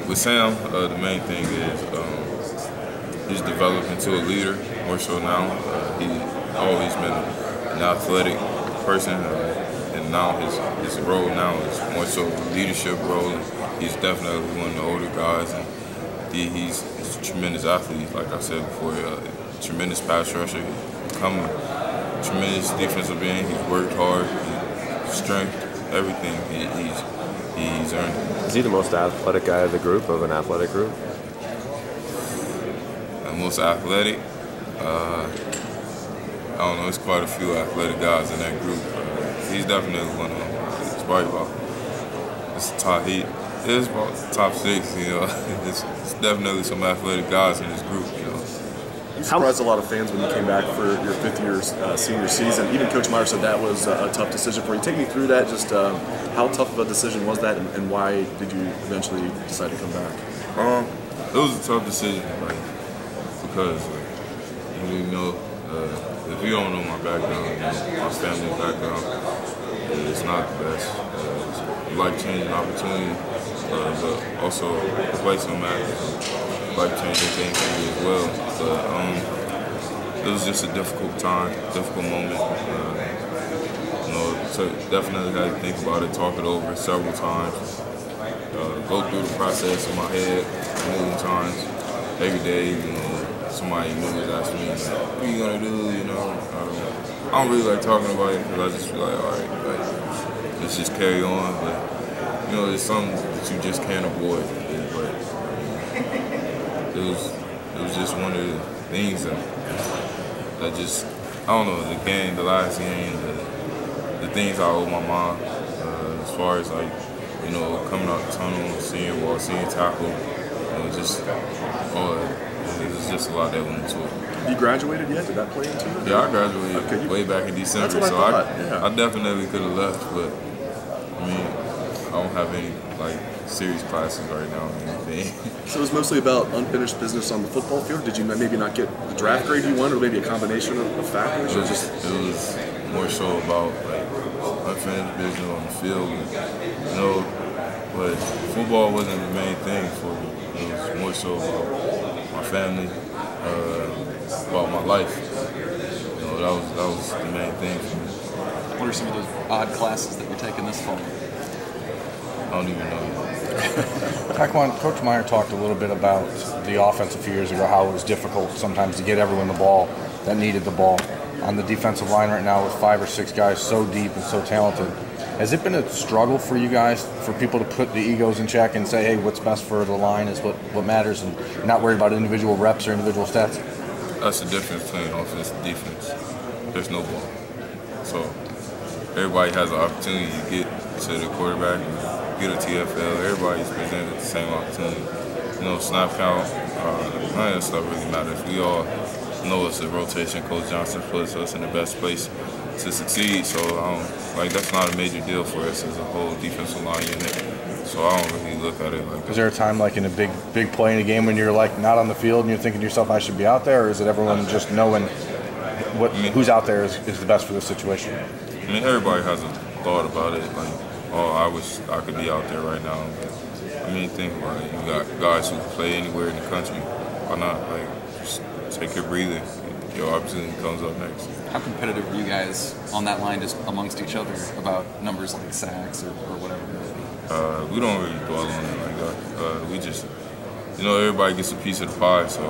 With Sam, the main thing is he's developed into a leader more so now. He's always been an athletic person, and now his role now is more so a leadership role. And he's definitely one of the older guys, and he's a tremendous athlete. Like I said before, tremendous pass rusher, become a tremendous defensive end. He's worked hard, strength, everything. He's earned it. Is he the most athletic guy of the group, of an athletic group? The most athletic? I don't know. There's quite a few athletic guys in that group. He's definitely one of them. It's probably about it's about top 6. You know, it's definitely some athletic guys in this group. You know. You surprised a lot of fans when you came back for your 5th-year senior season. Even Coach Meyer said that was a tough decision for you. Take me through that. Just how tough of a decision was that, and why did you eventually decide to come back? It was a tough decision, because you know, if you don't know my background, my family background, it's not the best. It's a life-changing opportunity, but also the place I'm at is life-changing thing for me as well. But it was just a difficult time, difficult moment. So definitely had to think about it, talk it over several times, go through the process in my head a million times. Every day, you know, somebody new was asking me, what are you gonna do? You know, I don't really like talking about it because I just feel like, all right, let's just carry on. But you know, it's something that you just can't avoid. But it was just one of the things that just, I don't know, the last game, the things I owe my mom, as far as like, you know, coming out the tunnel, seeing tackle, you know, just all that. It was just a lot that went into it. You graduated yet? Did that play into it? Yeah, I graduated way back in December, that's what I thought. I definitely could have left, but I mean, I don't have any like serious classes right now or anything. So it was mostly about unfinished business on the football field. Did you maybe not get the draft grade you wanted, or maybe a combination of factors? It was more so about like unfinished business on the field. You know, but football wasn't the main thing for me. It was more so about my family, about my life. You know, that was the main thing for me. What are some of those odd classes that you're taking this fall? I don't even know. Tyquan, Coach Meyer talked a little bit about the offense a few years ago, how it was difficult sometimes to get everyone the ball that needed the ball. On the defensive line right now with 5 or 6 guys so deep and so talented, has it been a struggle for you guys, for people to put the egos in check and say, hey, what's best for the line is what matters, and you're not worried about individual reps or individual stats? That's the difference between offense and defense. There's no ball. So everybody has an opportunity to get to the quarterback and get a TFL. Everybody's presented the same opportunity. You know, snap count, none of that stuff really matters. We all know it's a rotation. Coach Johnson puts us in the best place to succeed. So, that's not a major deal for us as a whole defensive line unit. So I don't really look at it like that. Is there a time like in a big play in a game when you're like not on the field and you're thinking to yourself, I should be out there, or is it everyone just knowing who's out there is the best for this situation? I mean, everybody has a thought about it, like, oh, I wish I could be out there right now. But, I mean, think about it. You got guys who can play anywhere in the country. Why not? Like, just take your breather. Your opportunity comes up next. How competitive are you guys on that line just amongst each other about numbers like sacks or whatever? We don't really dwell on it like that. We just, you know, everybody gets a piece of the pie, so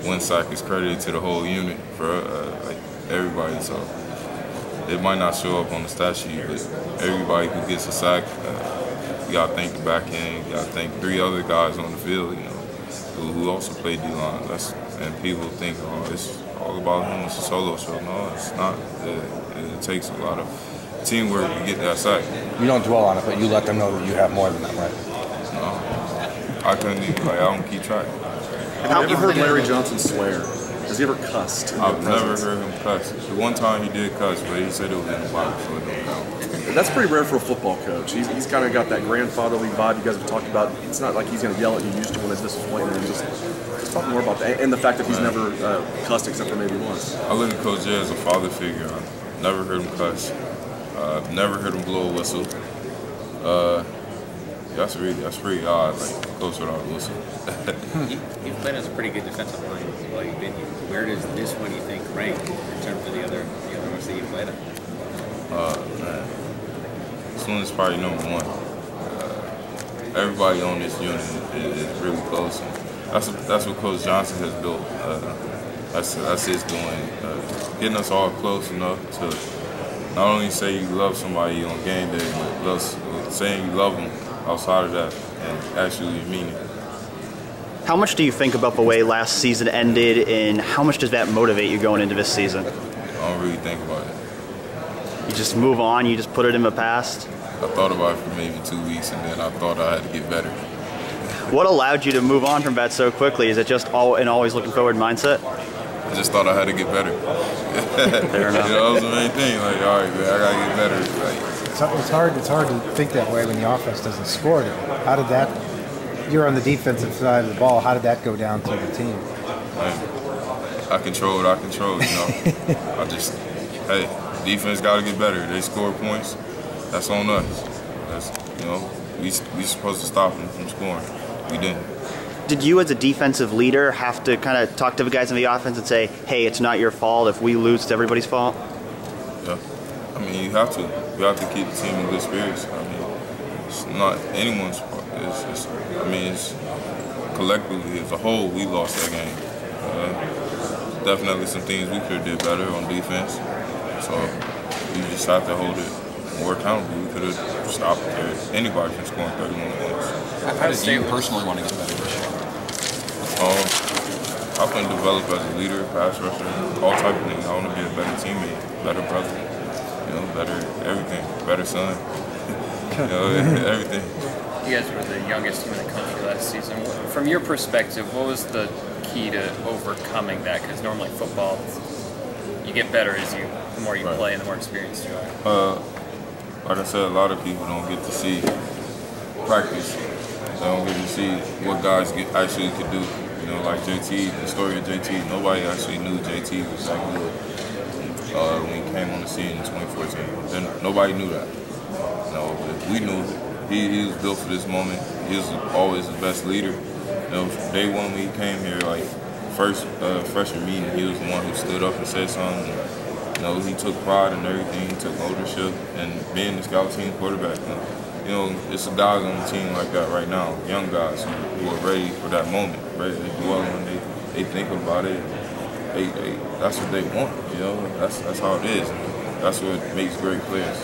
one sack is credited to the whole unit for like everybody. So it might not show up on the stat sheet, but everybody who gets a sack, you gotta thank the back end. You gotta thank 3 other guys on the field, you know, who also play D-line. And people think, oh, it's all about him. It's a solo show. No, it's not. It takes a lot of teamwork to get that sack. You don't dwell on it, but you let them know that you have more than that, right? No, I couldn't even. I don't keep track. Have you ever heard Larry Johnson swear? Has he ever cussed? I've never heard him cuss. The one time he did cuss, but he said it was in the Bible, so it don't count. That's pretty rare for a football coach. He's kind of got that grandfatherly vibe you guys have talked about. It's not like he's going to yell at you used to when it's disappointing. Just talk more about that, and the fact that he's never cussed except for maybe once. I look at Coach Jay as a father figure. I've never heard him cuss. I've never heard him blow a whistle. that's pretty odd. Like coach without a whistle. You've played as a pretty good defensive line while you've been here. Where does this one, you think, rank in terms of the other ones that you've played at? Man, this one is probably number one. Everybody on this unit is really close. And that's what Coach Johnson has built. That's his doing. Getting us all close enough to not only say you love somebody on game day, but saying you love them outside of that and actually mean it. How much do you think about the way last season ended, and how much does that motivate you going into this season? I don't really think about it. You just move on, you just put it in the past? I thought about it for maybe 2 weeks, and then I thought I had to get better. What allowed you to move on from that so quickly? Is it just an always looking forward mindset? I just thought I had to get better. Fair enough. That was the main thing. Like, all right, man, I gotta get better. Like, It's hard to think that way when the offense doesn't score it. How did that? You're on the defensive side of the ball. How did that go down to the team? man, I control what I control. Hey, defense got to get better. They score points. That's on us. We supposed to stop them from scoring. We didn't. Did you, as a defensive leader, have to kind of talk to the guys on the offense and say, hey, it's not your fault. If we lose, it's everybody's fault? Yeah. I mean, you have to. You have to keep the team in good spirits. I mean, it's not anyone's fault. It's collectively, as a whole, we lost that game. Definitely some things we could have did better on defense. So we just have to hold it more accountable. We could have stopped anybody from scoring 31 points. How did you personally want to get better this year? I want to develop as a leader, pass rusher, all type of things. I want to be a better teammate, better brother, better everything, better son, everything. You guys were the youngest team in the country last season. From your perspective, what was the key to overcoming that? Because normally football, you get better the more you play and the more experienced you are. Like I said, a lot of people don't get to see practice. They don't get to see what guys actually could do. Like JT, the story of JT, nobody actually knew JT was that good when he came on the scene in 2014. Then nobody knew that. But we knew he was built for this moment. He was always the best leader. Day one when he came here, like first freshman meeting, he was the one who stood up and said something. He took pride in everything. He took ownership, and being the scout team quarterback. It's some guys on the team like that right now, young guys who are ready for that moment, ready to dwell when they think about it. That's what they want. That's how it is. That's what makes great players.